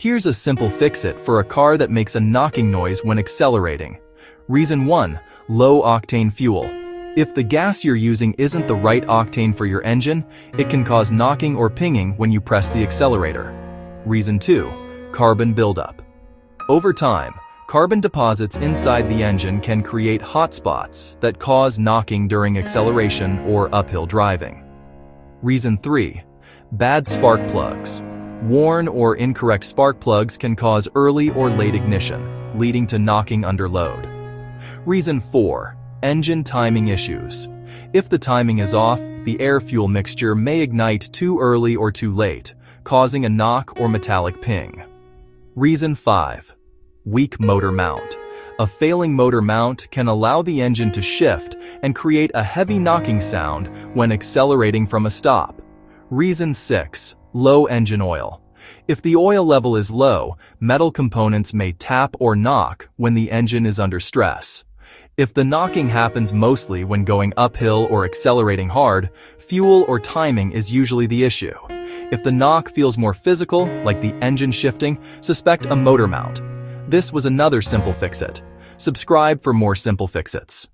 Here's a simple fix-it for a car that makes a knocking noise when accelerating. Reason 1. Low-octane fuel. If the gas you're using isn't the right octane for your engine, it can cause knocking or pinging when you press the accelerator. Reason 2. Carbon buildup. Over time, carbon deposits inside the engine can create hot spots that cause knocking during acceleration or uphill driving. Reason 3. Bad spark plugs. Worn or incorrect spark plugs can cause early or late ignition, leading to knocking under load. Reason 4. Engine timing issues. If the timing is off, the air-fuel mixture may ignite too early or too late, causing a knock or metallic ping. Reason 5. Weak motor mount. A failing motor mount can allow the engine to shift and create a heavy knocking sound when accelerating from a stop. Reason 6. Low engine oil. If the oil level is low, metal components may tap or knock when the engine is under stress. If the knocking happens mostly when going uphill or accelerating hard, fuel or timing is usually the issue. If the knock feels more physical, like the engine shifting, suspect a motor mount. This was another Simple Fix-It. Subscribe for more Simple Fix-Its.